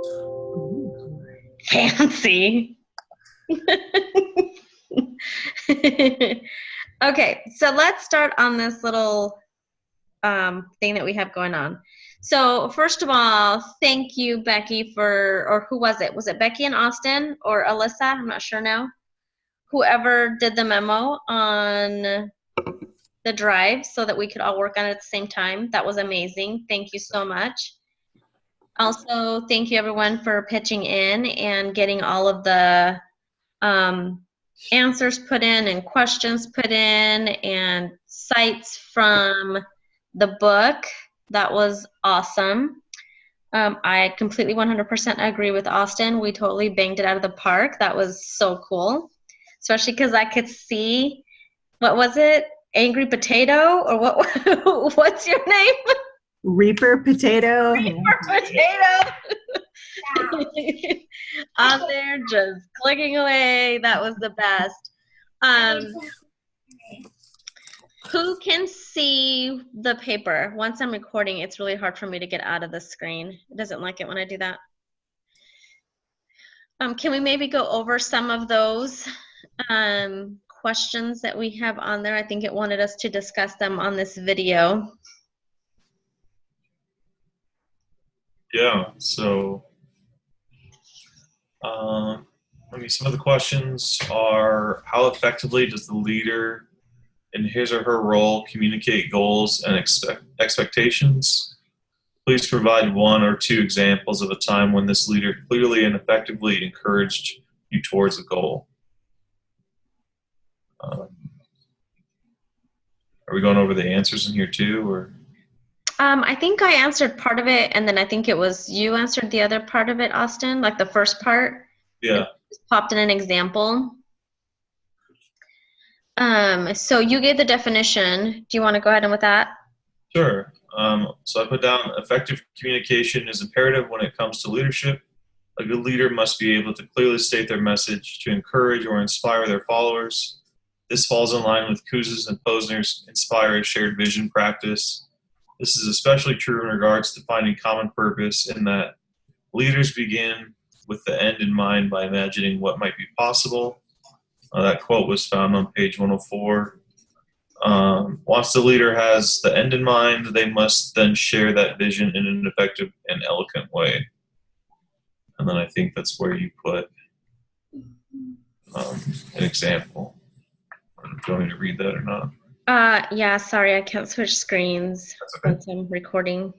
Ooh. Fancy. Okay, so let's start on this little thing that we have going on. So first of all, thank you, Becky, or who was it? Was it Becky and Austin or Alyssa? I'm not sure now. Whoever did the memo on the drive so that we could all work on it at the same time. That was amazing. Thank you so much. Also, thank you everyone for pitching in and getting all of the answers put in and questions put in and cites from the book. That was awesome. I completely 100% agree with Austin. We totally banged it out of the park. That was so cool, especially because I could see, what was it? Angry Potato? Or what? What's your name? Reaper Potato. Reaper Potato. On there, just clicking away. That was the best. Who can see the paper? Once I'm recording, it's really hard for me to get out of the screen. It doesn't like it when I do that. Can we maybe go over some of those questions that we have on there? I think it wanted us to discuss them on this video. Yeah, so some of the questions are, how effectively does the leader in his or her role communicate goals and expectations? Please provide one or two examples of a time when this leader clearly and effectively encouraged you towards a goal. Are we going over the answers in here too, or? I think I answered part of it, and then I think it was you answered the other part of it, Austin, like the first part. Yeah. Just popped in an example. So you gave the definition. Do you want to go ahead and with that? Sure. So I put down, effective communication is imperative when it comes to leadership. A good leader must be able to clearly state their message to encourage or inspire their followers. This falls in line with Kouzes and Posner's Inspire a Shared Vision practice. This is especially true in regards to finding common purpose, in that leaders begin with the end in mind by imagining what might be possible. That quote was found on page 104. Once the leader has the end in mind, they must then share that vision in an effective and eloquent way. And then I think that's where you put an example. Do you want me to read that or not? Yeah, sorry, I can't switch screens since I'm recording.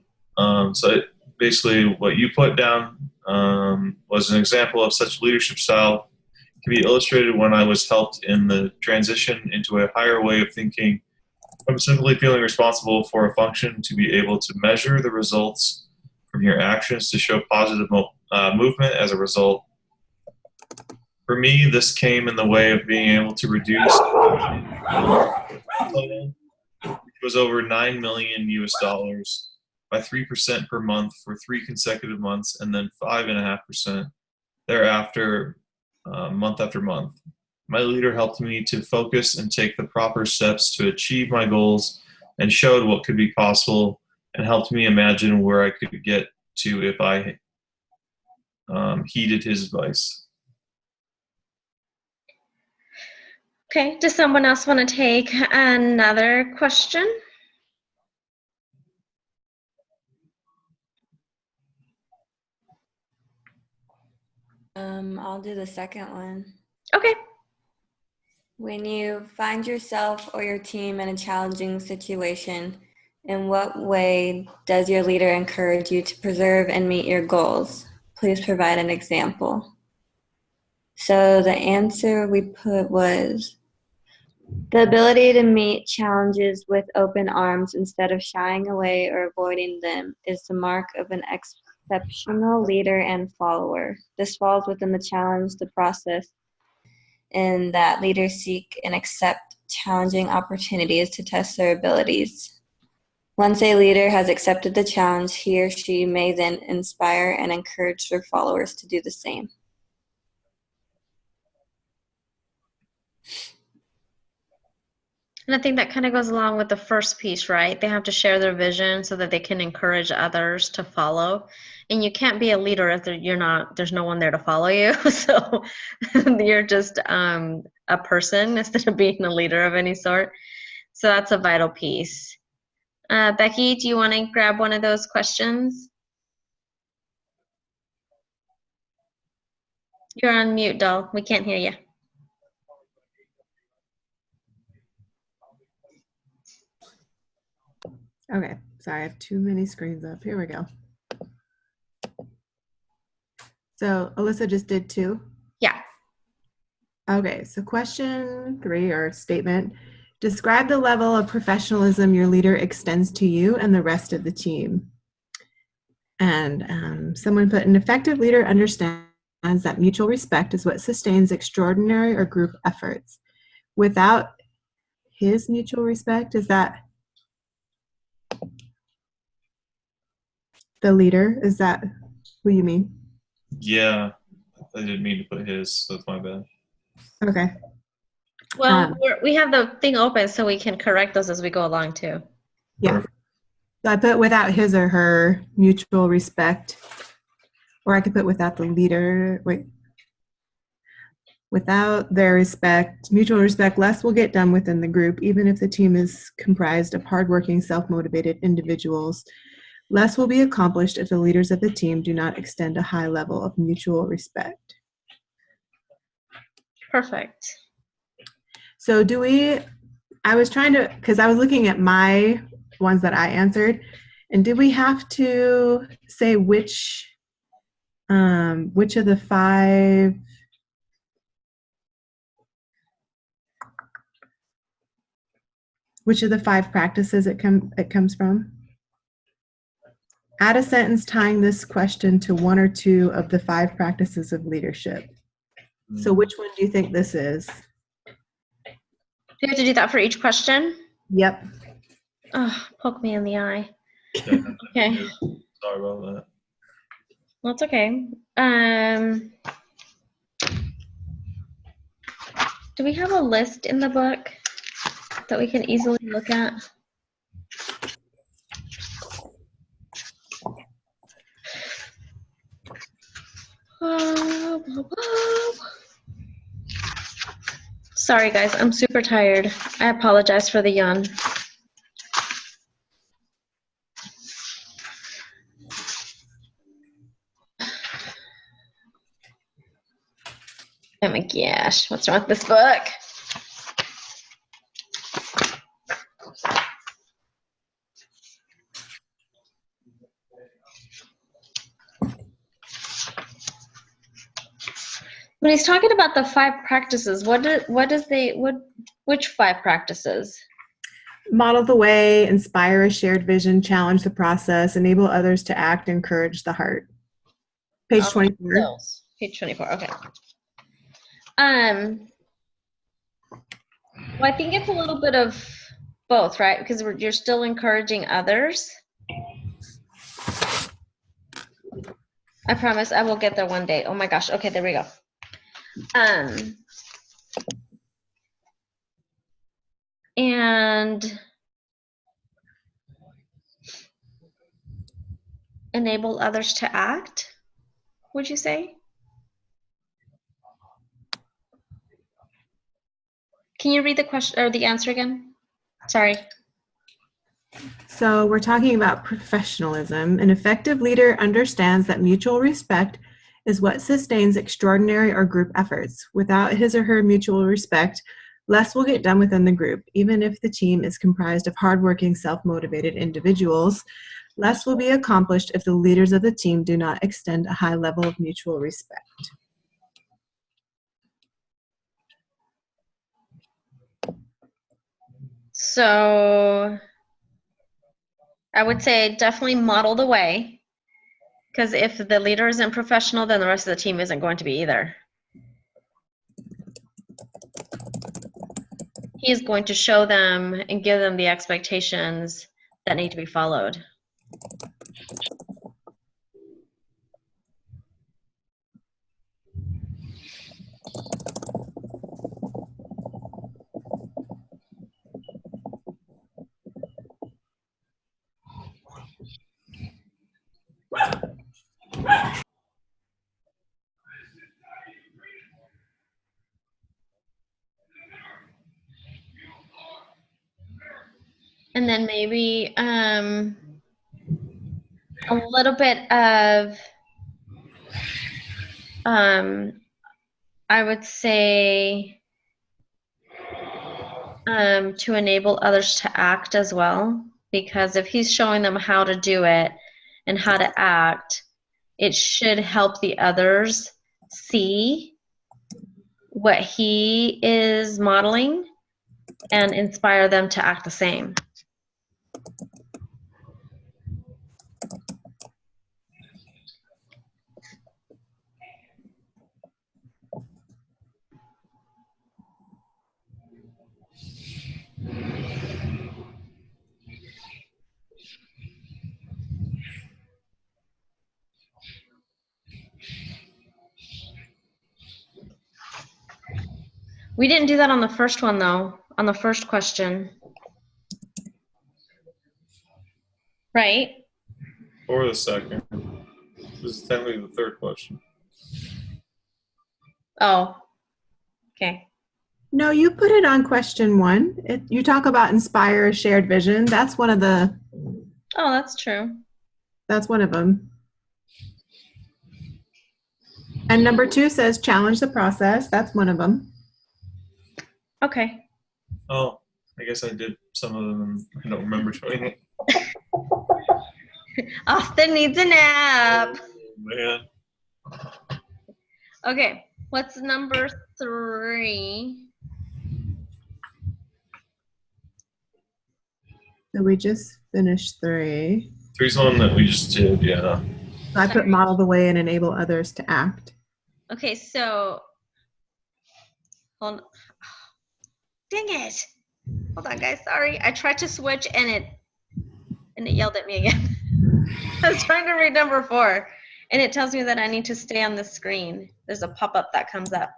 So basically what you put down was an example of such leadership style can be illustrated when I was helped in the transition into a higher way of thinking from simply feeling responsible for a function to be able to measure the results from your actions to show positive movement as a result. For me, this came in the way of being able to reduce total, which was over $9 million US dollars, by 3% per month for 3 consecutive months, and then 5.5% thereafter, month after month. My leader helped me to focus and take the proper steps to achieve my goals, and showed what could be possible, and helped me imagine where I could get to if I heeded his advice. Okay, does someone else want to take another question? I'll do the second one. Okay. When you find yourself or your team in a challenging situation, in what way does your leader encourage you to preserve and meet your goals? Please provide an example. So the answer we put was, the ability to meet challenges with open arms instead of shying away or avoiding them is the mark of an exceptional leader and follower. This falls within the challenge, the process, in that leaders seek and accept challenging opportunities to test their abilities. Once a leader has accepted the challenge, he or she may then inspire and encourage their followers to do the same. And I think that kind of goes along with the first piece, right? They have to share their vision so that they can encourage others to follow. And you can't be a leader if there's no one there to follow you. So you're just a person instead of being a leader of any sort. So that's a vital piece. Becky, do you want to grab one of those questions? You're on mute, doll. We can't hear you. Okay, sorry, I have too many screens up. Here we go. So Alyssa just did 2. Yeah. Okay, so question 3 or statement. Describe the level of professionalism your leader extends to you and the rest of the team. And someone put, an effective leader understands that mutual respect is what sustains extraordinary or group efforts. Without his mutual respect, is that the leader? Is that who you mean? Yeah, I didn't mean to put his, so that's my bad. Okay. Well, we have the thing open so we can correct those as we go along too. Yeah. Perfect. So I put without his or her mutual respect, or I could put without the leader. Wait. Without their respect, mutual respect, less will get done within the group, even if the team is comprised of hardworking, self-motivated individuals. Less will be accomplished if the leaders of the team do not extend a high level of mutual respect. Perfect. So I was trying to, because I was looking at my ones that I answered, and did we have to say which of the 5 practices it comes from? Add a sentence tying this question to 1 or 2 of the 5 practices of leadership. So which one do you think this is? Do you have to do that for each question? Yep. Oh, poke me in the eye. Yeah, Okay. sorry about that. That's okay. Do we have a list in the book that we can easily look at? Sorry, guys. I'm super tired. I apologize for the yawn. Oh my gosh, what's wrong with this book? When he's talking about the 5 practices, which 5 practices? Model the way, inspire a shared vision, challenge the process, enable others to act, encourage the heart. Page 24. Those. Page 24, okay. Well, I think it's a little bit of both, right? Because you're still encouraging others. I promise I will get there one day. Oh my gosh. Okay, there we go. And enable others to act, would you say? Can you read the question or the answer again? Sorry. So we're talking about professionalism. An effective leader understands that mutual respect is what sustains extraordinary or group efforts. Without his or her mutual respect, less will get done within the group. Even if the team is comprised of hardworking, self-motivated individuals, less will be accomplished if the leaders of the team do not extend a high level of mutual respect. So I would say definitely model the way, because if the leader isn't professional, then the rest of the team isn't going to be either. He is going to show them and give them the expectations that need to be followed. And then maybe a little bit of, I would say, to enable others to act as well. Because if he's showing them how to do it and how to act, it should help the others see what he is modeling and inspire them to act the same. We didn't do that on the first one, though, on the first question. Right? Or the second. This is technically the third question. Oh, okay. No, you put it on question 1. You talk about inspire a shared vision. That's one of the. Oh, that's true. That's one of them. And number 2 says challenge the process. That's one of them. Okay. Oh, I guess I did some of them. I don't remember doing it. Austin needs a nap. Man. Okay, what's number 3? So we just finished 3. 3's one that we just did, yeah. So I put model the way and enable others to act. Okay, so hold on. Dang it. Hold on, guys. Sorry. I tried to switch and it yelled at me again. I was trying to read number 4 and it tells me that I need to stay on the screen. There's a pop-up that comes up.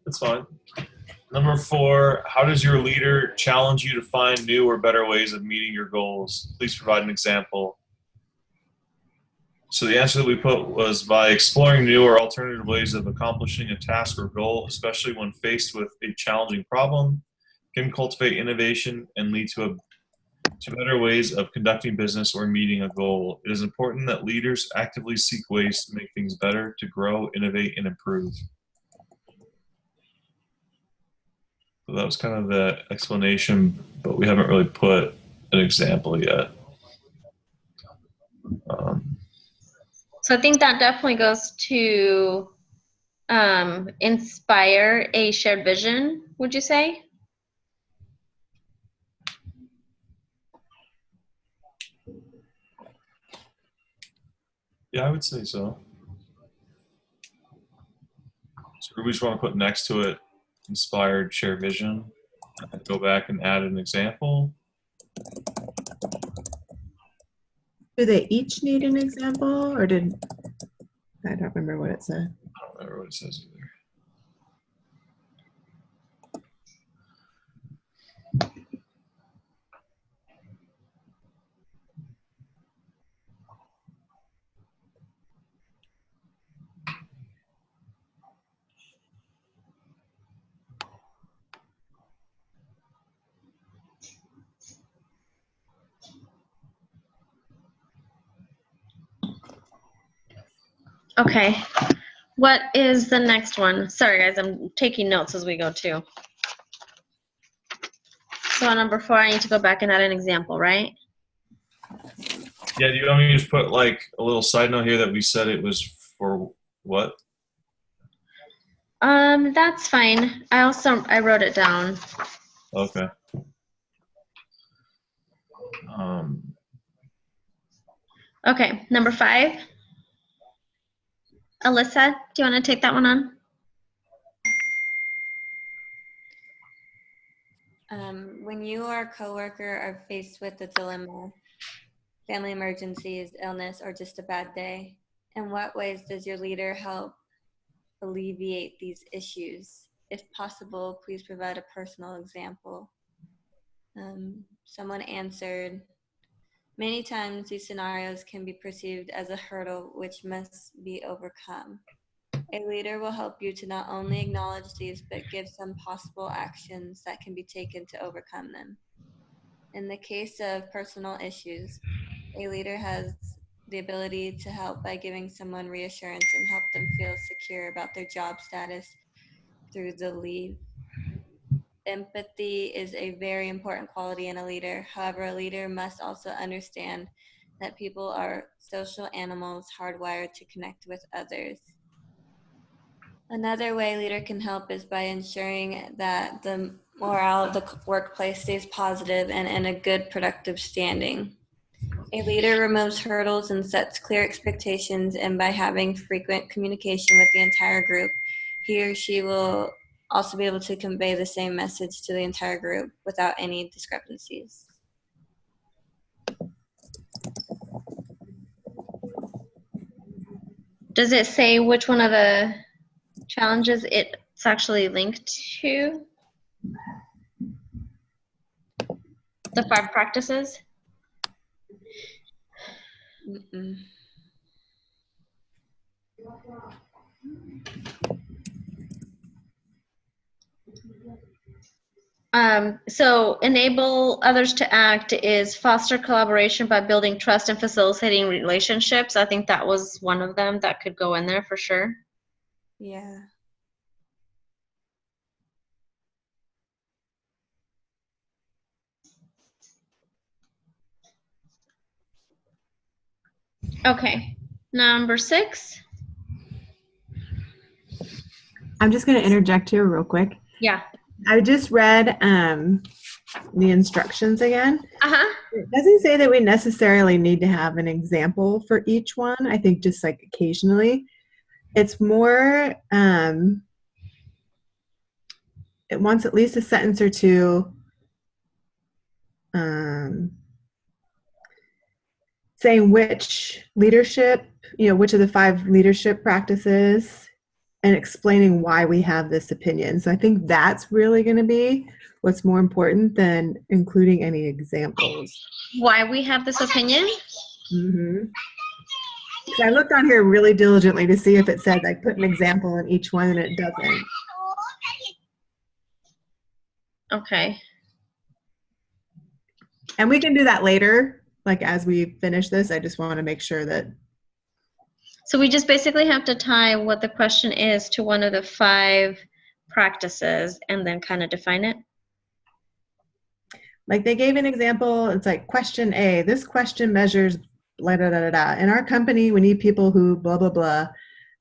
That's fine. Number 4, how does your leader challenge you to find new or better ways of meeting your goals? Please provide an example. So the answer that we put was by exploring new or alternative ways of accomplishing a task or goal, especially when faced with a challenging problem, can cultivate innovation and lead to better ways of conducting business or meeting a goal. It is important that leaders actively seek ways to make things better, to grow, innovate, and improve. So that was kind of the explanation, but we haven't really put an example yet. So I think that definitely goes to inspire a shared vision, would you say? Yeah, I would say so. So we just want to put next to it, inspired shared vision. I'd go back and add an example. Do they each need an example, or did I don't remember what it said? I don't remember what it says either. Okay. What is the next one? Sorry, guys, I'm taking notes as we go too. So on number 4, I need to go back and add an example, right? Yeah, do you want me to just put like a little side note here that we said it was for what? That's fine. I wrote it down. Okay. Okay, number 5. Alyssa, do you want to take that one on? When you or a coworker are faced with a dilemma, family emergencies, illness, or just a bad day, in what ways does your leader help alleviate these issues? If possible, please provide a personal example. Someone answered, many times these scenarios can be perceived as a hurdle which must be overcome. A leader will help you to not only acknowledge these, but give some possible actions that can be taken to overcome them. In the case of personal issues, a leader has the ability to help by giving someone reassurance and help them feel secure about their job status through the lead. Empathy is a very important quality in a leader. However, a leader must also understand that people are social animals hardwired to connect with others. Another way a leader can help is by ensuring that the morale of the workplace stays positive and in a good, productive standing. A leader removes hurdles and sets clear expectations, and by having frequent communication with the entire group, he or she will also be able to convey the same message to the entire group without any discrepancies. Does it say which one of the challenges it's actually linked to? The 5 practices? Mm-mm. So enable others to act is foster collaboration by building trust and facilitating relationships. I think that was one of them that could go in there for sure. Yeah. Okay, number 6. I'm just going to interject here real quick. Yeah. I just read the instructions again. Uh-huh. It doesn't say that we necessarily need to have an example for each one. I think just like occasionally. It's more, it wants at least a sentence or two saying which leadership, which of the 5 leadership practices, and explaining why we have this opinion. So I think that's really going to be what's more important than including any examples. Why we have this opinion? Mm-hmm. So I looked on here really diligently to see if it said like put an example in each one, and it doesn't. Okay. And we can do that later, like as we finish this. I just want to make sure that. So we just basically have to tie what the question is to one of the 5 practices and then kind of define it. Like they gave an example. It's like question A, this question measures blah, blah, blah, blah. In our company, we need people who blah, blah, blah.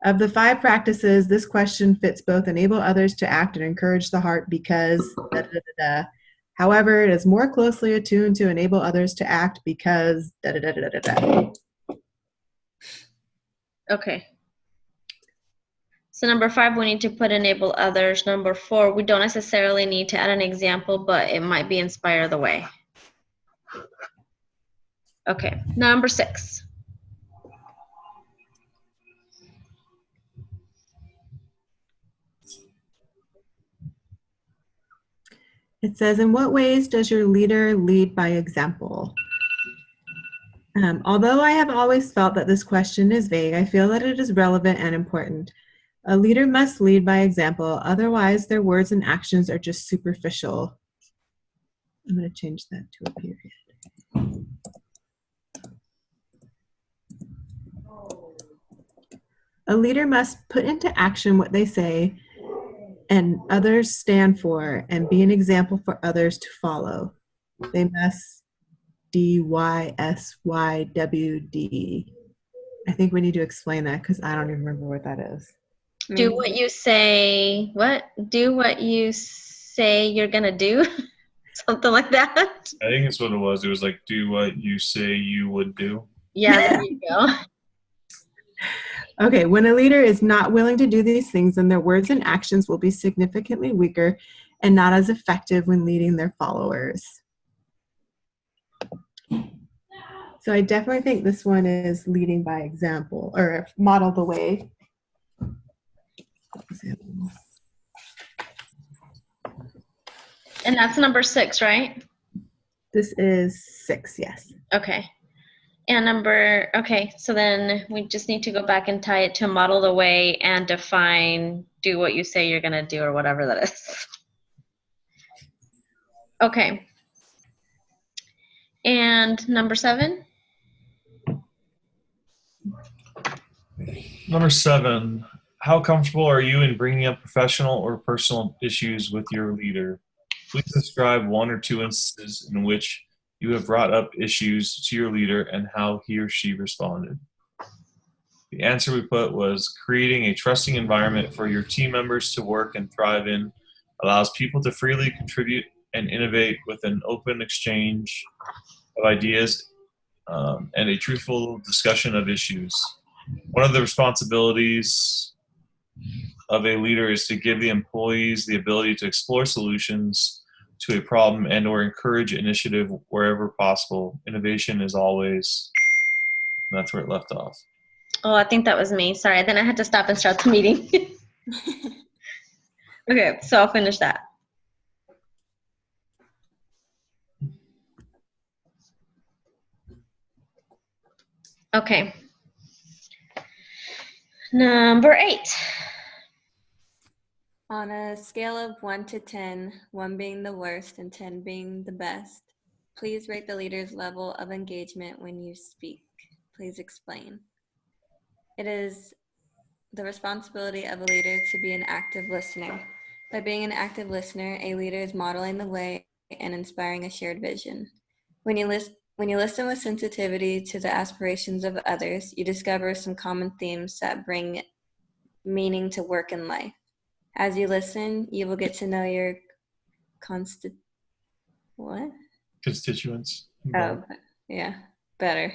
Of the 5 practices, this question fits both enable others to act and encourage the heart because da, da, da, da. However, it is more closely attuned to enable others to act because da, da, da, da, da, da. Okay. So number 5, we need to put enable others. Number 4, we don't necessarily need to add an example, but it might be inspire the way. Okay, number 6. It says, in what ways does your leader lead by example? Although I have always felt that this question is vague, I feel that it is relevant and important. A leader must lead by example, otherwise their words and actions are just superficial. I'm going to change that to a period. A leader must put into action what they say and others stand for and be an example for others to follow. They must DYSYWD. I think we need to explain that because I don't even remember what that is. Do what you say, what? Do what you say you're gonna do? Something like that? I think that's what it was. It was like, do what you say you would do. Yeah, there you go. Okay, when a leader is not willing to do these things, then their words and actions will be significantly weaker and not as effective when leading their followers. So I definitely think this one is leading by example, or model the way. Example. And that's number 6, right? This is 6, yes. Okay. And okay, so then we just need to go back and tie it to model the way and define do what you say you're gonna do or whatever that is. Okay. And number 7? Number 7, how comfortable are you in bringing up professional or personal issues with your leader? Please describe 1 or 2 instances in which you have brought up issues to your leader and how he or she responded. The answer we put was creating a trusting environment for your team members to work and thrive in allows people to freely contribute and innovate with an open exchange of ideas and a truthful discussion of issues. One of the responsibilities of a leader is to give the employees the ability to explore solutions to a problem and or encourage initiative wherever possible. Innovation is always, and that's where it left off. Oh, I think that was me. Sorry. Then I had to stop and start the meeting. Okay, so I'll finish that. Okay. Number 8. On a scale of 1 to 10, 1 being the worst and 10 being the best, please rate the leader's level of engagement when you speak. Please explain. It is the responsibility of a leader to be an active listener. By being an active listener, a leader is modeling the way and inspiring a shared vision. When you listen with sensitivity to the aspirations of others, you discover some common themes that bring meaning to work and life. As you listen, you will get to know your Constituents. Oh, yeah, better.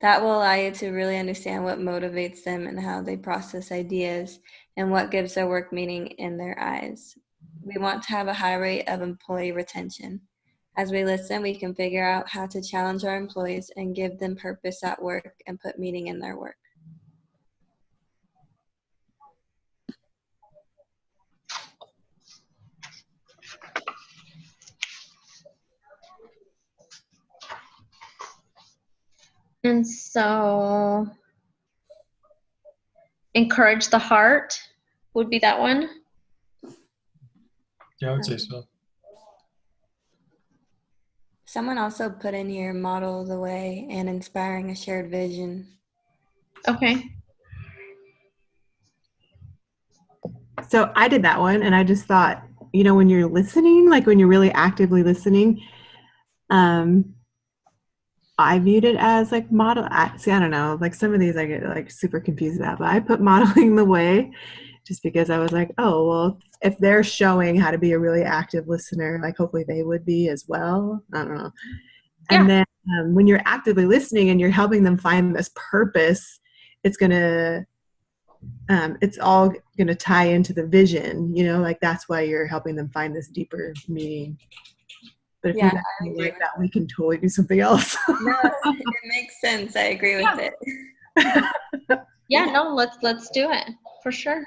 That will allow you to really understand what motivates them and how they process ideas and what gives their work meaning in their eyes. We want to have a high rate of employee retention. As we listen, we can figure out how to challenge our employees and give them purpose at work and put meaning in their work. And so encourage the heart would be that one. Yeah, I would say so. Someone also put in here model the way and inspiring a shared vision. Okay. So I did that one, and I just thought, when you're listening, like when you're really actively listening, I viewed it as like see, I don't know, like some of these I get like super confused about, but I put modeling the way just because I was like, oh, well, if they're showing how to be a really active listener, like hopefully they would be as well. I don't know. Yeah. And then when you're actively listening and you're helping them find this purpose, it's all going to tie into the vision, like that's why you're helping them find this deeper meaning. But if Yeah, we don't like that, we can totally do something else. No, it makes sense. I agree with it. Yeah, no, let's do it for sure.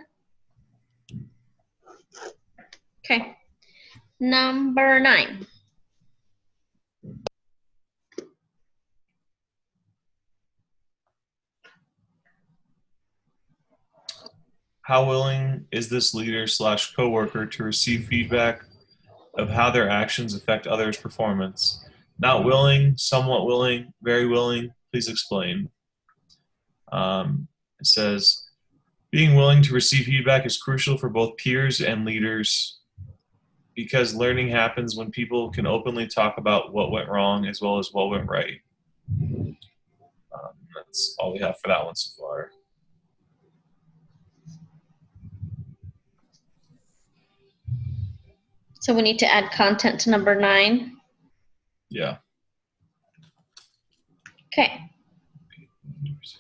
Okay. Number 9. How willing is this leader / coworker to receive feedback of how their actions affect others' performance? Not willing, somewhat willing, very willing. Please explain. It says, being willing to receive feedback is crucial for both peers and leaders because learning happens when people can openly talk about what went wrong as well as what went right. That's all we have for that one so far. So we need to add content to number 9. Yeah. Okay.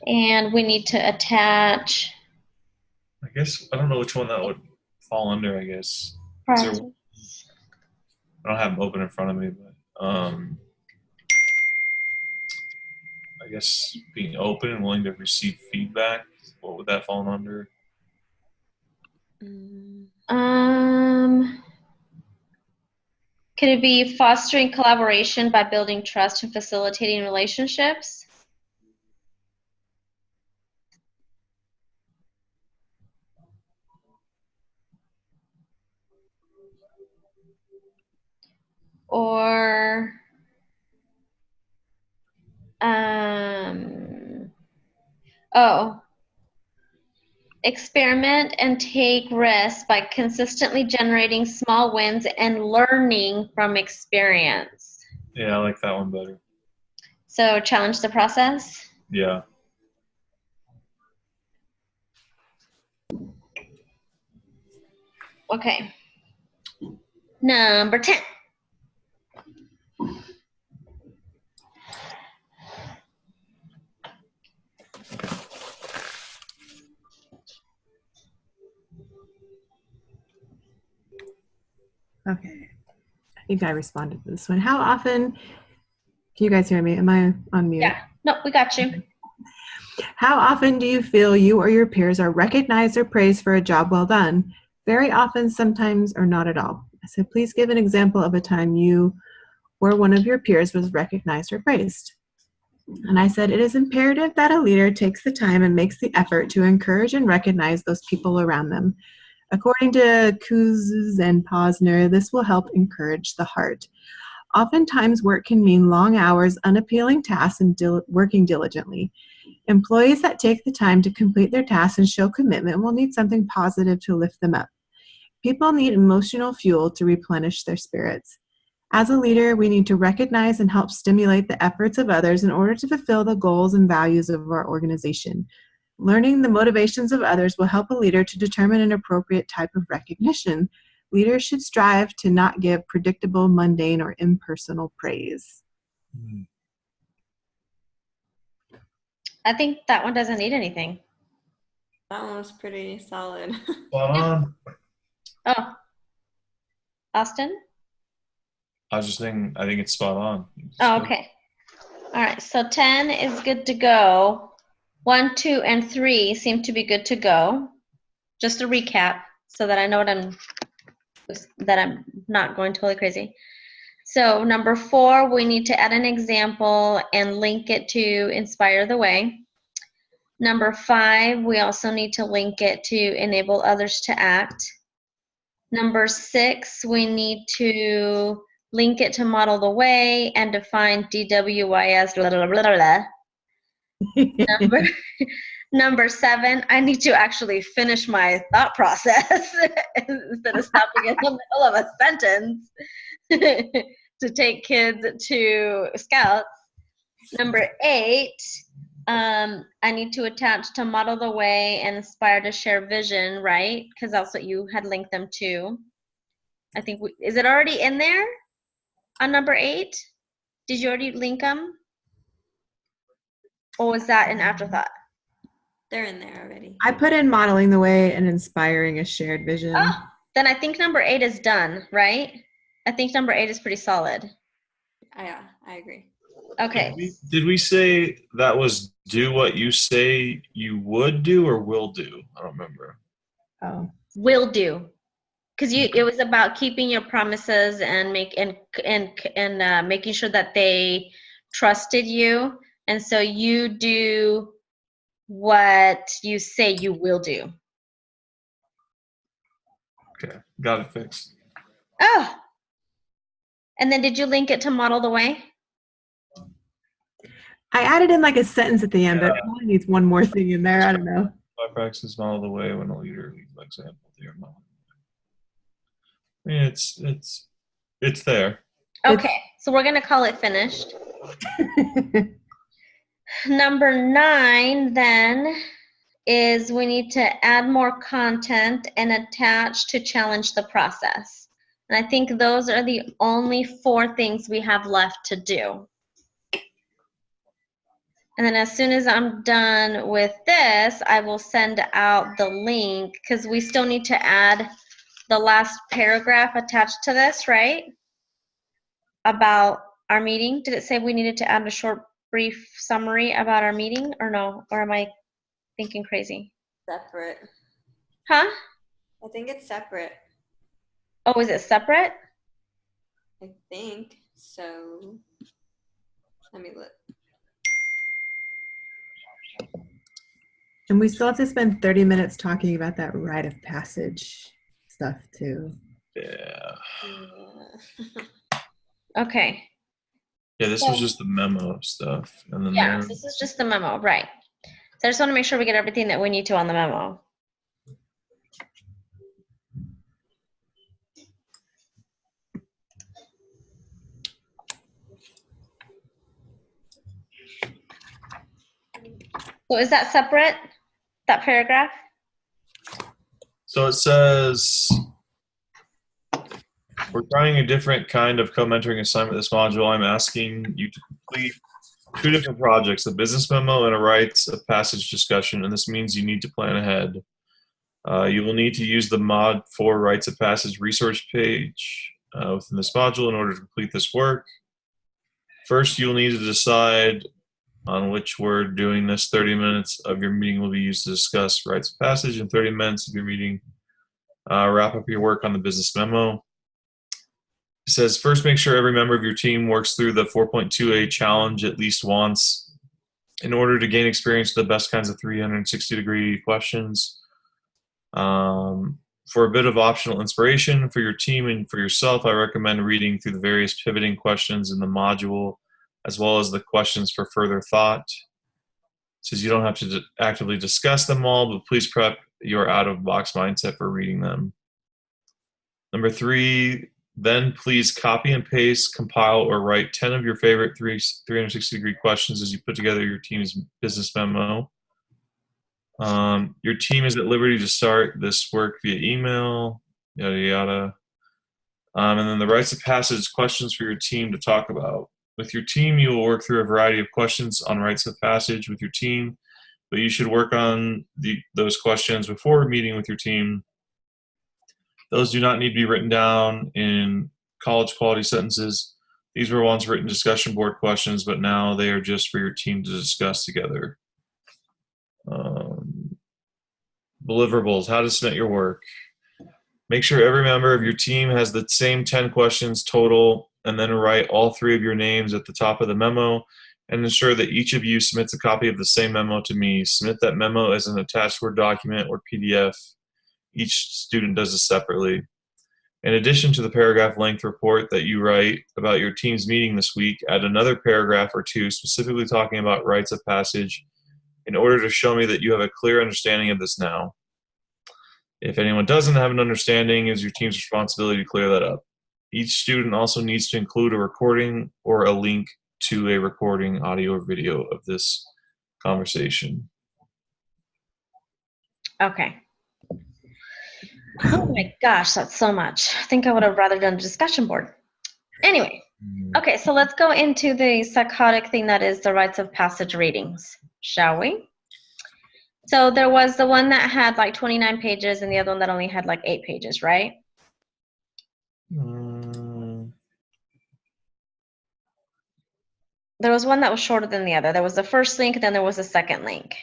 And we need to attach. I guess, I don't know which one that would fall under, I guess. I don't have them open in front of me, but I guess being open and willing to receive feedback, what would that fall under? Could it be fostering collaboration by building trust and facilitating relationships? Or Oh, experiment and take risks by consistently generating small wins and learning from experience. Yeah, I like that one better. So challenge the process. Yeah. Okay. Number 10. Okay. I think I responded to this one. How often, can you guys hear me? Am I on mute? Yeah. No, we got you. How often do you feel you or your peers are recognized or praised for a job well done? Very often, sometimes, or not at all. I said, please give an example of a time you or one of your peers was recognized or praised. And I said, it is imperative that a leader takes the time and makes the effort to encourage and recognize those people around them. According to Coase and Posner, this will help encourage the heart. Oftentimes, work can mean long hours, unappealing tasks, and working diligently. Employees that take the time to complete their tasks and show commitment will need something positive to lift them up. People need emotional fuel to replenish their spirits. As a leader, we need to recognize and help stimulate the efforts of others in order to fulfill the goals and values of our organization. Learning the motivations of others will help a leader to determine an appropriate type of recognition. Leaders should strive to not give predictable, mundane, or impersonal praise. I think that one doesn't need anything. That one was pretty solid. Spot on. Oh, Austin? I was just thinking, I think it's spot on. Oh, okay. All right, so 10 is good to go. 1, 2, and 3 seem to be good to go. Just a recap so that I know that I'm not going totally crazy. So number 4, we need to add an example and link it to Inspire the Way. Number 5, we also need to link it to enable others to act. Number 6, we need to link it to Model the Way and define DWIS, blah, blah, blah, blah, blah. Number 7, I need to actually finish my thought process instead of stopping in the middle of a sentence to take kids to Scouts. Number 8, I need to attach to Model the Way and Inspire to share vision, right? Because that's what you had linked them to. I think, is it already in there on number 8? Did you already link them? Or was that an afterthought? They're in there already. I put in modeling the way and inspiring a shared vision. Oh, then I think number 8 is done, right? I think number 8 is pretty solid. Yeah, I agree. Okay. Did we say that was do what you say you would do or will do? I don't remember. Oh. Will do. Because it was about keeping your promises and making sure that they trusted you, and so you do what you say you will do. Okay, got it fixed. Oh, and then did you link it to Model the Way? I added in like a sentence at the end, but it only needs one more thing in there. I don't know. My practice Model the Way when a leader leads by example. I mean, it's there. Okay, so we're gonna call it finished. Number 9 then is we need to add more content and attach to challenge the process. And I think those are the only 4 things we have left to do. And then as soon as I'm done with this, I will send out the link because we still need to add the last paragraph attached to this, right? About our meeting. Did it say we needed to add a short, brief summary about our meeting or no? Or am I thinking crazy? Separate. Huh? I think it's separate. Oh, is it separate? I think so. Let me look. And we still have to spend 30 minutes talking about that rite of passage stuff too. Yeah. Okay. Yeah, this was just the memo stuff. And then Yeah, so this is just the memo, right. So I just want to make sure we get everything that we need to on the memo. So is that separate, that paragraph? So it says, we're trying a different kind of co-mentoring assignment this module. I'm asking you to complete 2 different projects, a business memo and a rites of passage discussion, and this means you need to plan ahead. You will need to use the Mod 4 Rites of Passage resource page within this module in order to complete this work. First, you'll need to decide on which word doing this. 30 minutes of your meeting will be used to discuss rites of passage, and 30 minutes of your meeting wrap up your work on the business memo. It says, first, make sure every member of your team works through the 4.2a challenge at least once in order to gain experience with the best kinds of 360-degree questions. For a bit of optional inspiration for your team and for yourself, I recommend reading through the various pivoting questions in the module, as well as the questions for further thought. It says you don't have to actively discuss them all, but please prep your out-of-box mindset for reading them. Number 3, then please copy and paste, compile, or write 10 of your favorite 360-degree questions as you put together your team's business memo. Your team is at liberty to start this work via email, yada, yada. And then the rites of passage, questions for your team to talk about. With your team, you will work through a variety of questions on rites of passage with your team, but you should work on those questions before meeting with your team. Those do not need to be written down in college quality sentences. These were once written discussion board questions, but now they are just for your team to discuss together. Deliverables, how to submit your work. Make sure every member of your team has the same 10 questions total, and then write all 3 of your names at the top of the memo, and ensure that each of you submits a copy of the same memo to me. Submit that memo as an attached Word document or PDF. Each student does this separately. In addition to the paragraph length report that you write about your team's meeting this week, add another paragraph or 2 specifically talking about rites of passage in order to show me that you have a clear understanding of this now. If anyone doesn't have an understanding, it is your team's responsibility to clear that up. Each student also needs to include a recording or a link to a recording, audio or video of this conversation. Okay. Oh my gosh, that's so much. I think I would have rather done a discussion board. Anyway, okay, so let's go into the psychotic thing that is the rites of passage readings, shall we? So there was the one that had like 29 pages and the other one that only had like 8 pages, right? There was one that was shorter than the other. There was the first link, and then there was a second link.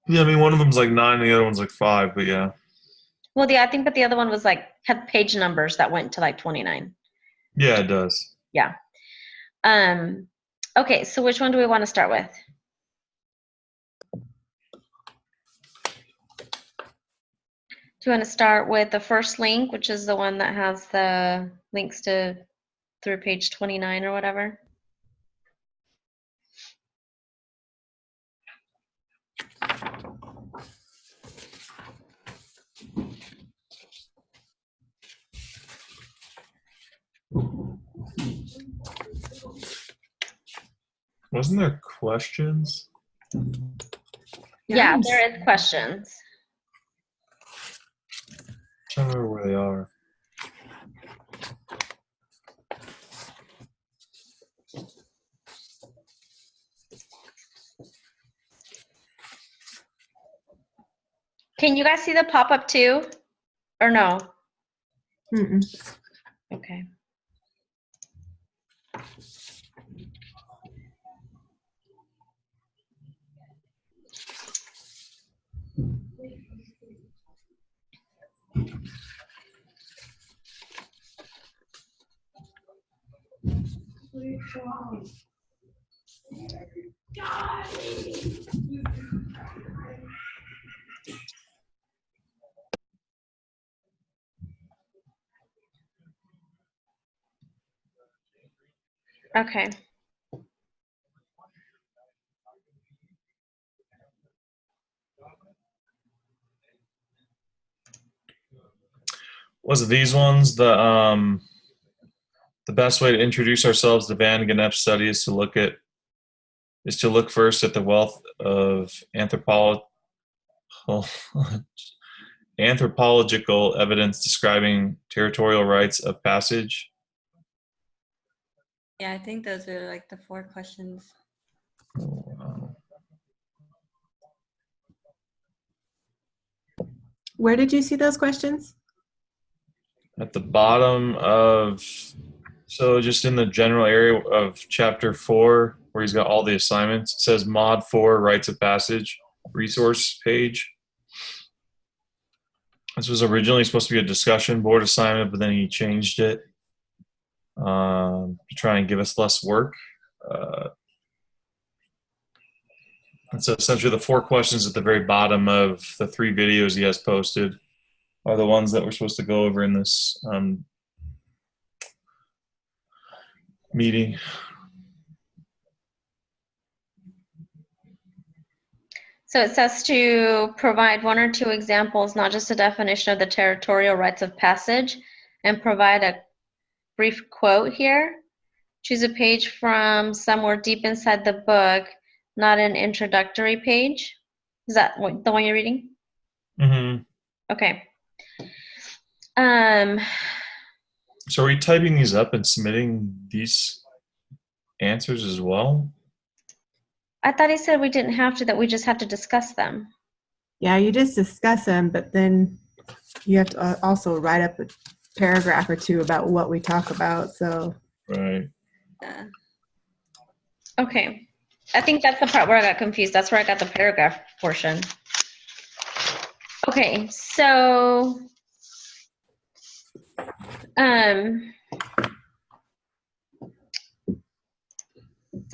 Yeah, I mean, one of them's like 9, and the other one's like 5, but yeah. Well, yeah, I think, but the other one was like, had page numbers that went to like 29. Yeah, it does. Yeah. Okay, so which one do we want to start with? Do you want to start with the first link, which is the one that has the links to through page 29 or whatever? Wasn't there questions? Yeah, there is questions. I'm trying to remember where they are. Can you guys see the pop-up too? Or no? Mm-mm. Okay. Okay. Was it these ones? The best way to introduce ourselves to Van Gennep study is to look first at the wealth of anthropological evidence describing territorial rites of passage. Yeah, I think those are like the 4 questions. Oh, wow. Where did you see those questions? At the bottom of, so just in the general area of chapter 4, where he's got all the assignments, it says mod 4 rites of passage resource page. This was originally supposed to be a discussion board assignment, but then he changed it to try and give us less work. And so essentially the 4 questions at the very bottom of the 3 videos he has posted are the ones that we're supposed to go over in this meeting. So it says to provide 1 or 2 examples, not just a definition of the territorial rites of passage, and provide a brief quote here. Choose a page from somewhere deep inside the book, not an introductory page. Is that the one you're reading? Mm-hmm. Okay. So are we typing these up and submitting these answers as well? I thought he said we didn't have to, that we just have to discuss them. Yeah, you just discuss them, but then you have to also write up a paragraph or 2 about what we talk about. So Right. Okay. I think that's the part where I got confused. That's where I got the paragraph portion. Okay, so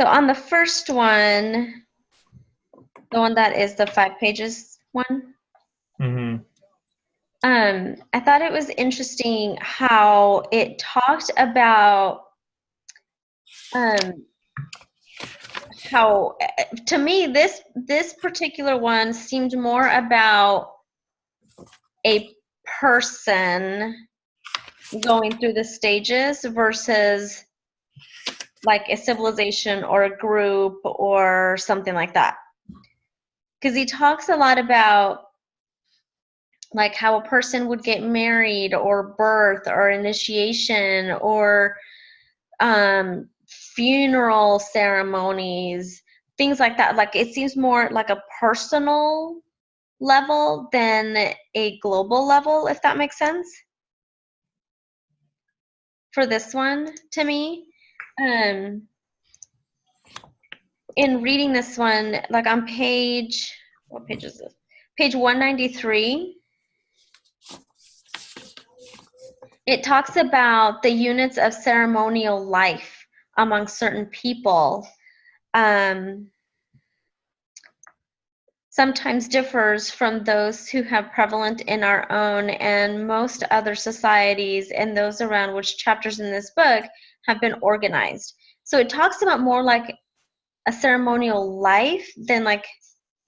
on the first one, the one that is the 5 pages one, Mm-hmm. I thought it was interesting how it talked about how, to me, this particular one seemed more about a person going through the stages versus like a civilization or a group or something like that. Because he talks a lot about like how a person would get married or birth or initiation or funeral ceremonies, things like that. Like it seems more like a personal level than a global level, if that makes sense. For this one, to me, in reading this one, like on page, what page is this? Page 193. It talks about the units of ceremonial life among certain people. Sometimes differs from those who have prevalent in our own and most other societies and those around which chapters in this book have been organized. So it talks about more like a ceremonial life than like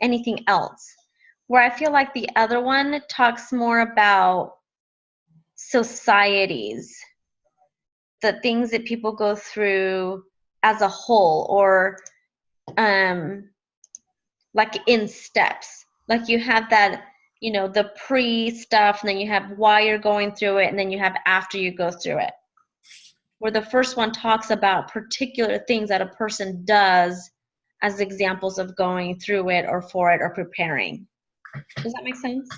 anything else. Where I feel like the other one talks more about societies, the things that people go through as a whole, or like in steps. Like you have that, you know, the pre stuff, and then you have why you're going through it, and then you have after you go through it. Where the first one talks about particular things that a person does as examples of going through it or for it or preparing. Does that make sense?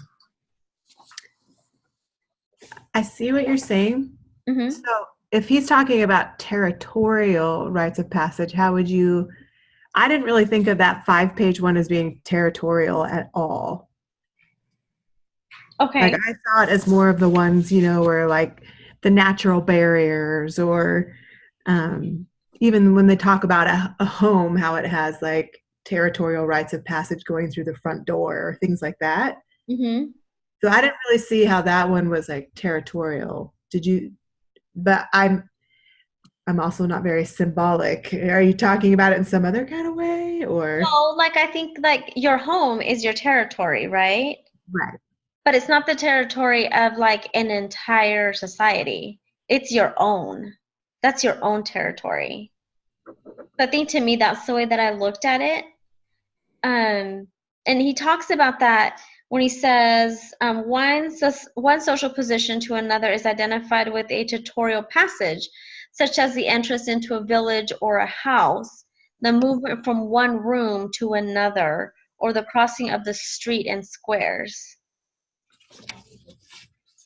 I see what you're saying. Mm-hmm. So if he's talking about territorial rites of passage, how would you, I didn't really think of that 5-page one as being territorial at all. Okay. Like I saw it as more of the ones, you know, where like the natural barriers or even when they talk about a home, how it has like territorial rites of passage going through the front door or things like that. Mm-hmm. So I didn't really see how that one was like territorial. Did you? But I'm also not very symbolic. Are you talking about it in some other kind of way, or? So, like, I think like your home is your territory, right? Right. But it's not the territory of like an entire society. It's your own. That's your own territory. I think to me, that's the way that I looked at it. And he talks about that when he says one social position to another is identified with a tutorial passage, such as the entrance into a village or a house, the movement from one room to another, or the crossing of the street and squares.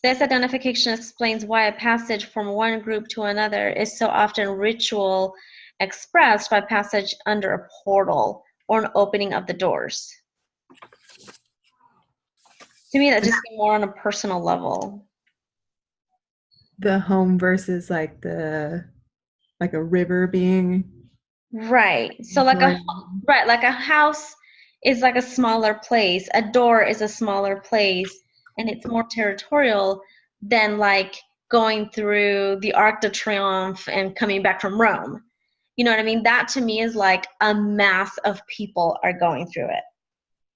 This identification explains why a passage from one group to another is so often ritual expressed by passage under a portal or an opening of the doors. To me, that just more on a personal level. The home versus like a river being right. So like a house is like a smaller place. A door is a smaller place, and it's more territorial than like going through the Arc de Triomphe and coming back from Rome. You know what I mean? That to me is like a mass of people are going through it.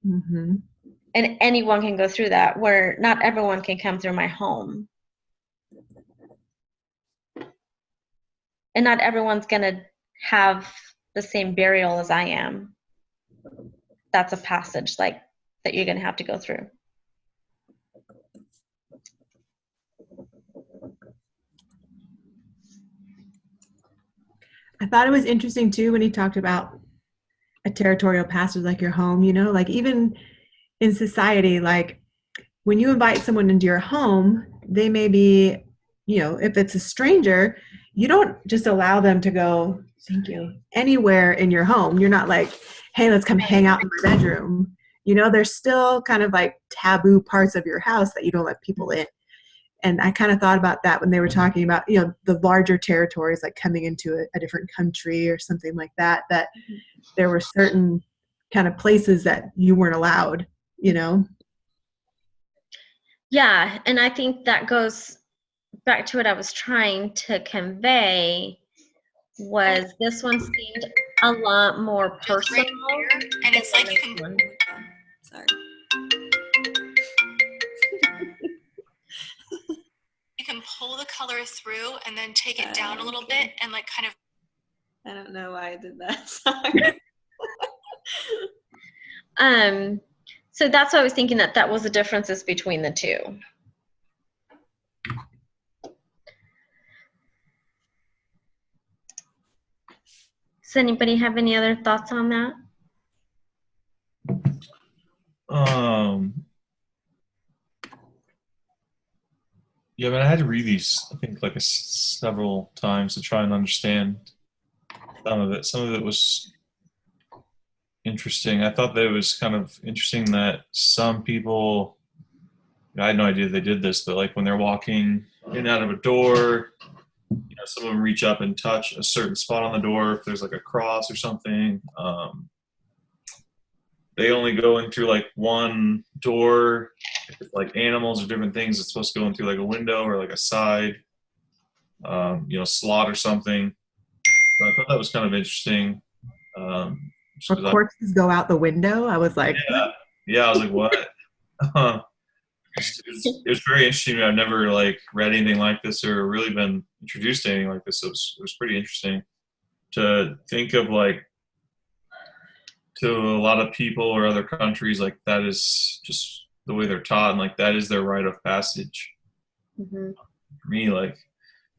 Mm-hmm. And anyone can go through that, where not everyone can come through my home. And not everyone's going to have the same burial as I am. That's a passage like that you're going to have to go through. I thought it was interesting too when he talked about a territorial passage like your home, you know, like even in society, like when you invite someone into your home, they may be, you know, if it's a stranger, you don't just allow them to go, thank you, anywhere in your home. You're not like, hey, let's come hang out in my bedroom. You know, there's still kind of like taboo parts of your house that you don't let people in. And I kind of thought about that when they were talking about, you know, the larger territories, like coming into a different country or something like that, that there were certain kind of places that you weren't allowed, you know? Yeah, and I think that goes back to what I was trying to convey was this one seemed a lot more personal. Right here, and it's like you can... Sorry. You can pull the color through and then take it down a little bit and like kind of... I don't know why I did that. Sorry. So that's why I was thinking that was the differences between the two. Does anybody have any other thoughts on that? Yeah, I had to read these, I think, like several times to try and understand some of it. Some of it was interesting. I thought that it was kind of interesting that some people, I had no idea they did this, but like when they're walking in and out of a door, you know, some of them reach up and touch a certain spot on the door if there's like a cross or something. They only go in through like one door. If it's like animals or different things, it's supposed to go in through like a window or like a side, you know, slot or something. So I thought that was kind of interesting. Or corpses go out the window. I was like, yeah, I was like, what? It was very interesting. I've never like read anything like this or really been introduced to anything like this. It was pretty interesting to think of, like, to a lot of people or other countries, like that is just the way they're taught, and like that is their rite of passage. Mm-hmm. For me, like,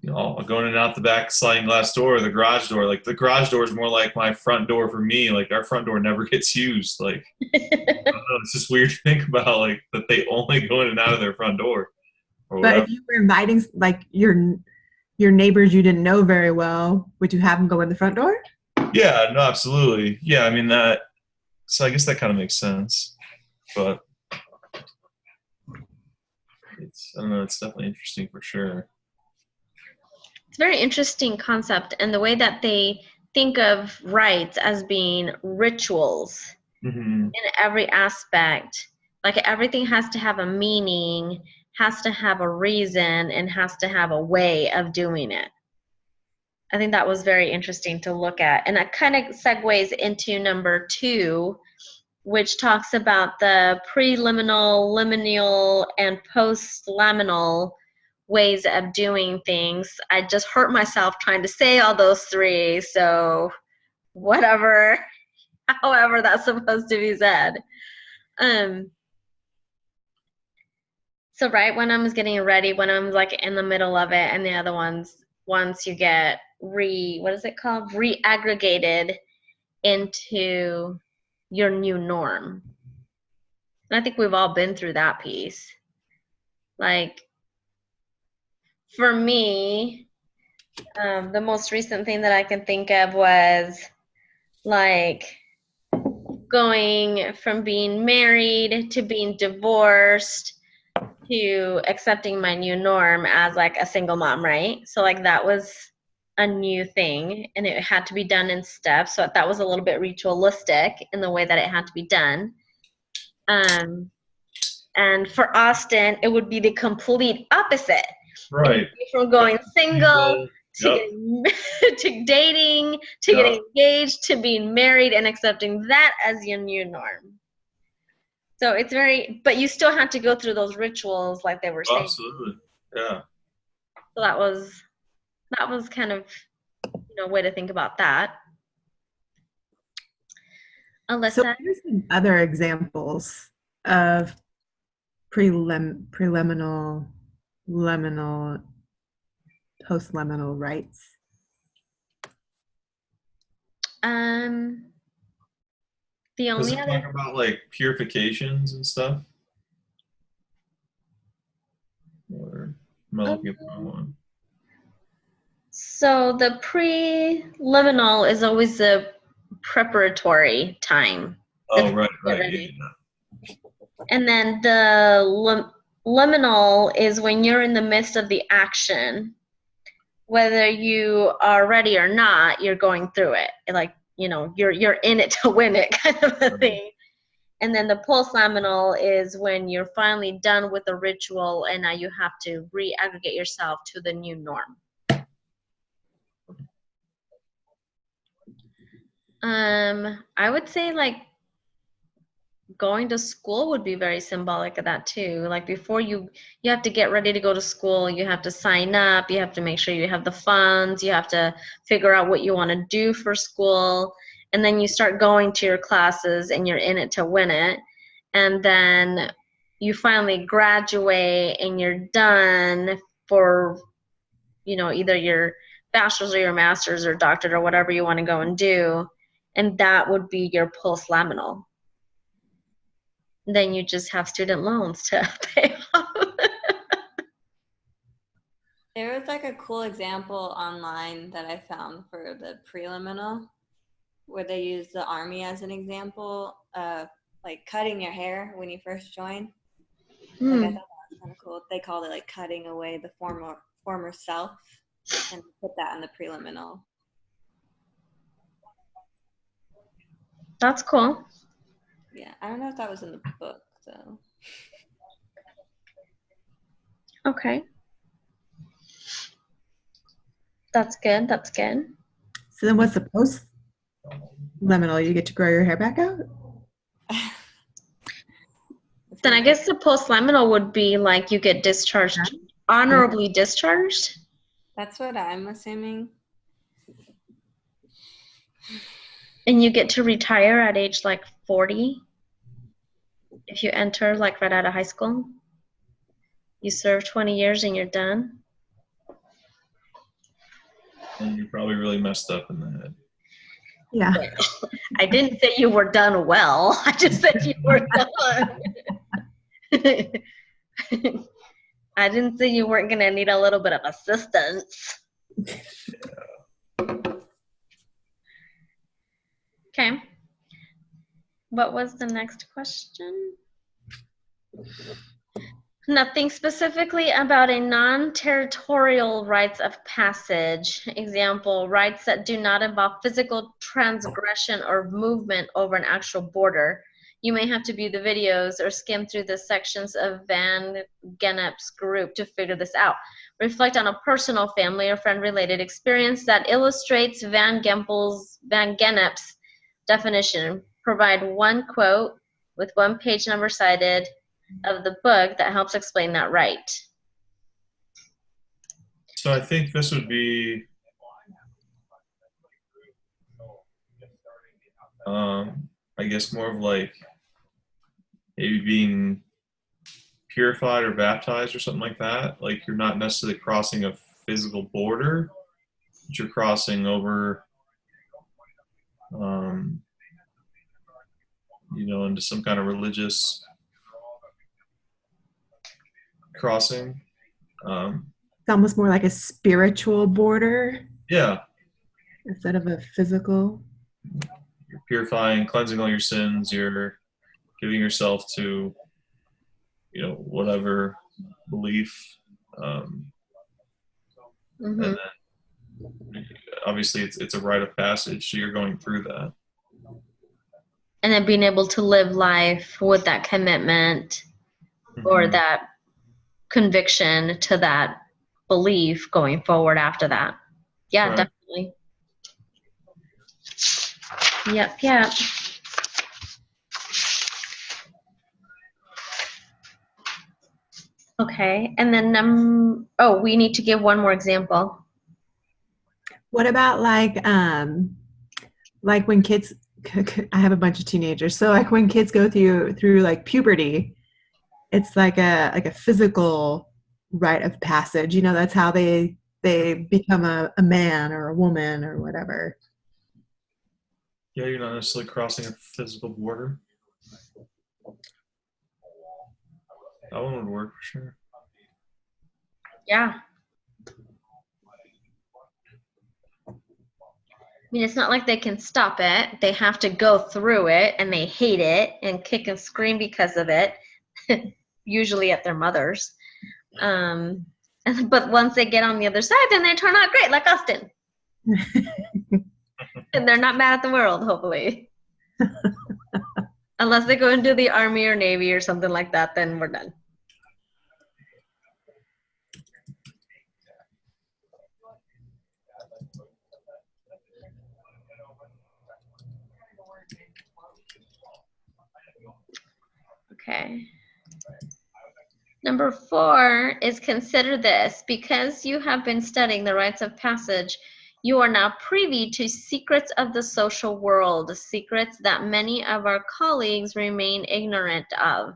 you know, going in and out the back sliding glass door or the garage door, like the garage door is more like my front door for me. Like our front door never gets used. Like, I don't know, it's just weird to think about, like that they only go in and out of their front door. But if you were inviting like your neighbors you didn't know very well, would you have them go in the front door? Yeah, no, absolutely. Yeah, I mean that. So I guess that kind of makes sense, but I don't know. It's definitely interesting for sure. It's a very interesting concept, and the way that they think of rites as being rituals in every aspect. Like everything has to have a meaning, has to have a reason, and has to have a way of doing it. I think that was very interesting to look at. And that kind of segues into number 2, which talks about the preliminal, liminal, and post-liminal ways of doing things. I just hurt myself trying to say all those 3, so whatever, however that's supposed to be said. So right when I was getting ready, when I'm like in the middle of it, and the other ones, once you get reaggregated into your new norm. And I think we've all been through that piece. Like, for me, the most recent thing that I can think of was like going from being married to being divorced to accepting my new norm as like a single mom, right? So like that was a new thing, and it had to be done in steps. So that was a little bit ritualistic in the way that it had to be done. And for Austin, it would be the complete opposite. Right. From going single to, Yep. to dating, to Yep. getting engaged, to being married, and accepting that as your new norm. So it's but you still have to go through those rituals like they were saying. Absolutely. Yeah. So that was kind of, way to think about that. Alyssa? So what are some other examples of preliminal, liminal, post-liminal rites? The Does only it other talk about like purifications and stuff? Or am I looking at the wrong one? So the preliminal is always the preparatory time. Oh, right. Get Yeah, ready. yeah. And then the liminal is when you're in the midst of the action. Whether you are ready or not, you're going through it. Like, you're in it to win it kind of a thing. And then the post-liminal is when you're finally done with the ritual and now you have to re-aggregate yourself to the new norm. I would say like going to school would be very symbolic of that too. Like before you have to get ready to go to school, you have to sign up, you have to make sure you have the funds, you have to figure out what you want to do for school, and then you start going to your classes and you're in it to win it. And then you finally graduate and you're done for, either your bachelor's or your master's or doctorate or whatever you want to go and do. And that would be your post-liminal. Then you just have student loans to pay off. There was like a cool example online that I found for the preliminal where they use the army as an example of like cutting your hair when you first join. Like I thought that was kind of cool. They called it like cutting away the former self, and put that in the preliminal. That's cool. Yeah, I don't know if that was in the book though. Okay. That's good. That's good. So then what's the post-liminal? You get to grow your hair back out? Then I guess the post-liminal would be like you get discharged, honorably discharged. That's what I'm assuming. And you get to retire at age like 40 if you enter like right out of high school. You serve 20 years and you're done. And you're probably really messed up in the head. Yeah. I didn't say you were done well. I just said you were done. I didn't say you weren't going to need a little bit of assistance. Okay. What was the next question? Nothing specifically about a non-territorial rites of passage. Example, rites that do not involve physical transgression or movement over an actual border. You may have to view the videos or skim through the sections of Van Gennep's group to figure this out. Reflect on a personal, family, or friend-related experience that illustrates Van Gennep's definition. Provide one quote with one page number cited of the book that helps explain that right. So I think this would be I guess more of like maybe being purified or baptized or something like that. Like you're not necessarily crossing a physical border, but you're crossing over, into some kind of religious crossing. It's almost more like a spiritual border Yeah, instead of a physical. you're purifying, cleansing all your sins. You're giving yourself to, whatever belief. And then obviously it's a rite of passage, so you're going through that. And then being able to live life with that commitment or that conviction to that belief going forward after that. Yeah, Right. definitely. Yep. Okay, and then we need to give one more example. What about like when kids, I have a bunch of teenagers, so like when kids go through like puberty, it's like a physical rite of passage. That's how they become a man or a woman or whatever. Yeah, you're not necessarily crossing a physical border. That one would work for sure. Yeah. I mean, it's not like they can stop it. They have to go through it, and they hate it and kick and scream because of it, usually at their mothers. But once they get on the other side, then they turn out great, like Austin. And they're not mad at the world, hopefully. Unless they go into the Army or Navy or something like that, then we're done. Okay. Number 4 is consider this. Because you have been studying the rites of passage, you are now privy to secrets of the social world, secrets that many of our colleagues remain ignorant of.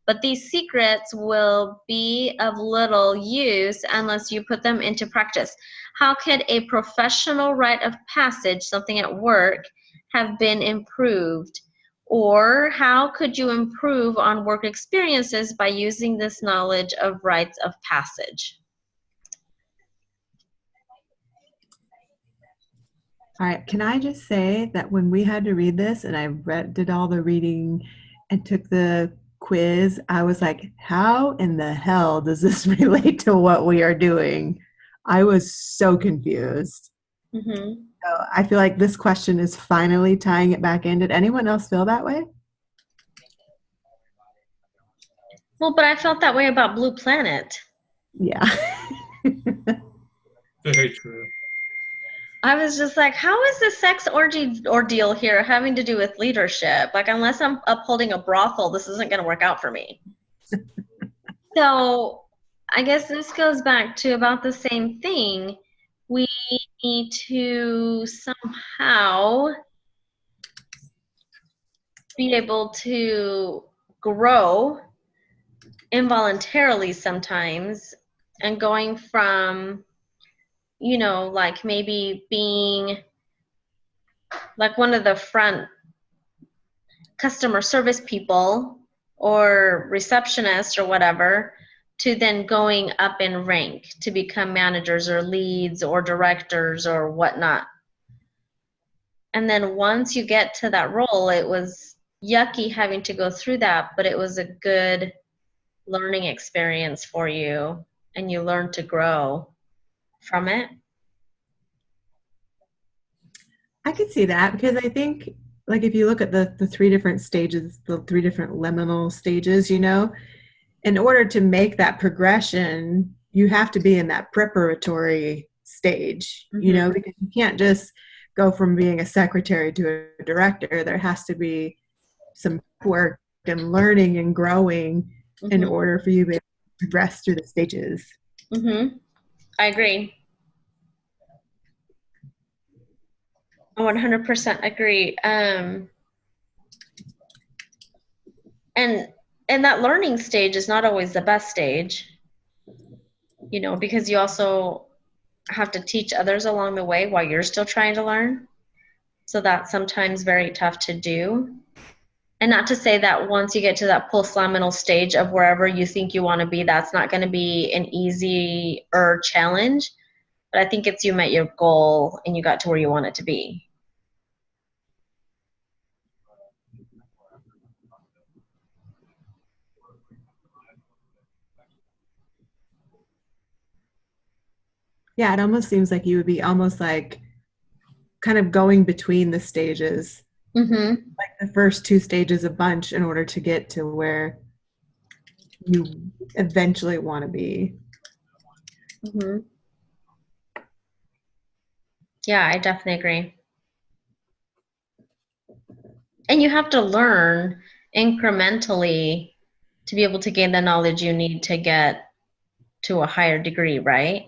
But these secrets will be of little use unless you put them into practice. How could a professional rite of passage, something at work, have been improved? Or how could you improve on work experiences by using this knowledge of rites of passage? All right, can I just say that when we had to read this and I did all the reading and took the quiz, I was like, how in the hell does this relate to what we are doing? I was so confused. Mm-hmm. So I feel like this question is finally tying it back in. Did anyone else feel that way? Well, but I felt that way about Blue Planet. Yeah. Very true. I was just like, how is the sex orgy ordeal here having to do with leadership? Like, unless I'm upholding a brothel, this isn't going to work out for me. So I guess this goes back to about the same thing. We need to somehow be able to grow involuntarily sometimes, and going from, like maybe being like one of the front customer service people or receptionists or whatever, to then going up in rank to become managers or leads or directors or whatnot. And then once you get to that role, it was yucky having to go through that, but it was a good learning experience for you, and you learned to grow from it. I could see that, because I think like if you look at the three different stages, the three different liminal stages, you know, in order to make that progression, you have to be in that preparatory stage, you know, because you can't just go from being a secretary to a director. There has to be some work and learning and growing in order for you to progress through the stages. I agree. I 100% agree. And that learning stage is not always the best stage, you know, because you also have to teach others along the way while you're still trying to learn. So that's sometimes very tough to do. And not to say that once you get to that post-liminal stage of wherever you think you want to be, that's not going to be an easy or challenge. But I think it's you met your goal and you got to where you want it to be. Yeah, it almost seems like you would be almost like kind of going between the stages, like the first two stages a bunch in order to get to where you eventually want to be. Yeah, I definitely agree. And you have to learn incrementally to be able to gain the knowledge you need to get to a higher degree, right?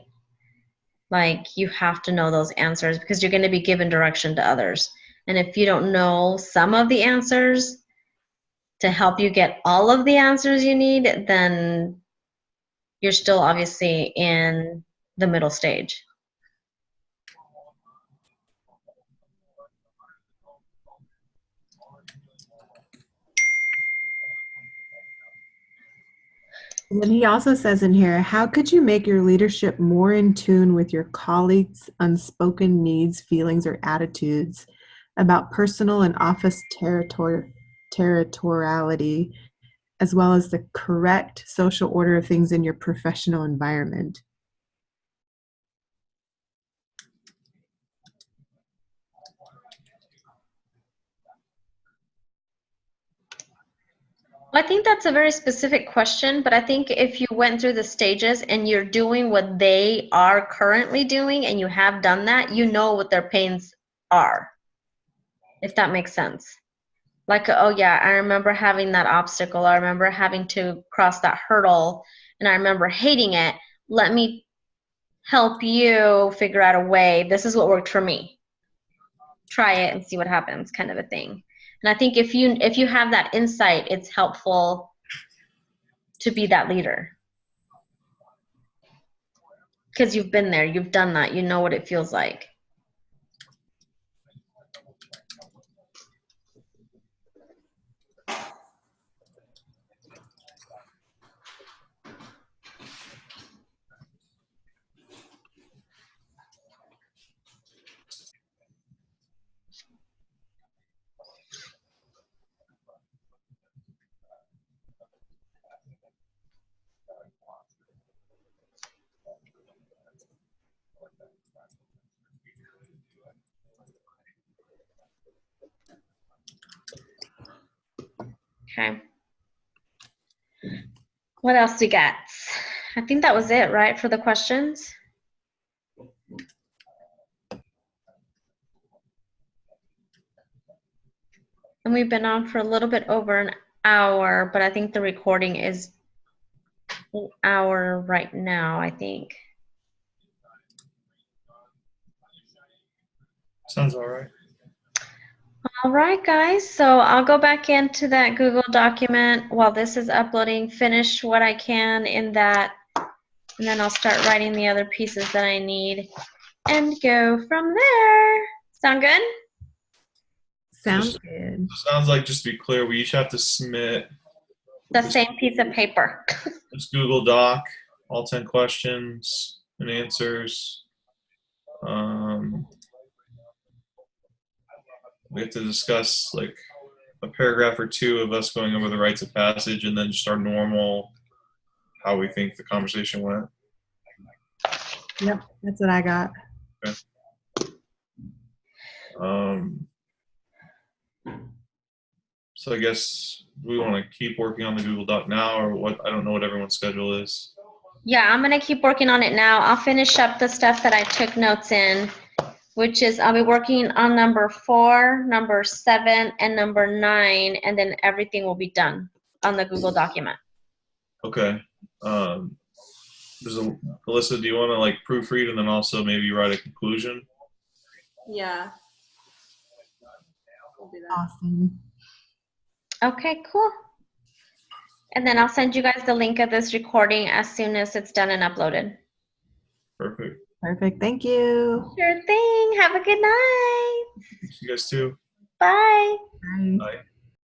Like you have to know those answers because you're going to be given direction to others. And if you don't know some of the answers to help you get all of the answers you need, then you're still obviously in the middle stage. And then he also says in here, how could you make your leadership more in tune with your colleagues' unspoken needs, feelings, or attitudes about personal and office territoriality, as well as the correct social order of things in your professional environment? I think that's a very specific question, but I think if you went through the stages and you're doing what they are currently doing and you have done that, you know what their pains are, if that makes sense. Like, oh yeah, I remember having that obstacle. I remember having to cross that hurdle and I remember hating it. Let me help you figure out a way. This is what worked for me. Try it and see what happens, kind of a thing. And I think if you have that insight, it's helpful to be that leader. Because you've been there, you've done that, you know what it feels like. Okay. What else we got? I think that was it, right, for the questions? And we've been on for a little bit over an hour, but I think the recording is an hour right now, I think. Sounds all right. All right, guys, so I'll go back into that Google document while this is uploading, finish what I can in that, and then I'll start writing the other pieces that I need and go from there. Sound good? Sounds good. Sounds like, just to be clear, we each have to submit The same piece of paper. this Google Doc, all 10 questions and answers. We have to discuss like a paragraph or two of us going over the rites of passage and then just our normal, how we think the conversation went. Yep, that's what I got. Okay. So I guess we want to keep working on the Google Doc now, or what? I don't know what everyone's schedule is. Yeah, I'm gonna keep working on it now. I'll finish up the stuff that I took notes in, which is I'll be working on number 4, number 7, and number 9, and then everything will be done on the Google document. Okay. Alyssa, do you want to like proofread and then also maybe write a conclusion? Yeah. We'll do that. Awesome. Okay, cool. And then I'll send you guys the link of this recording as soon as it's done and uploaded. Perfect. Perfect. Thank you. Sure thing. Have a good night. You guys too. Bye. Bye. Bye.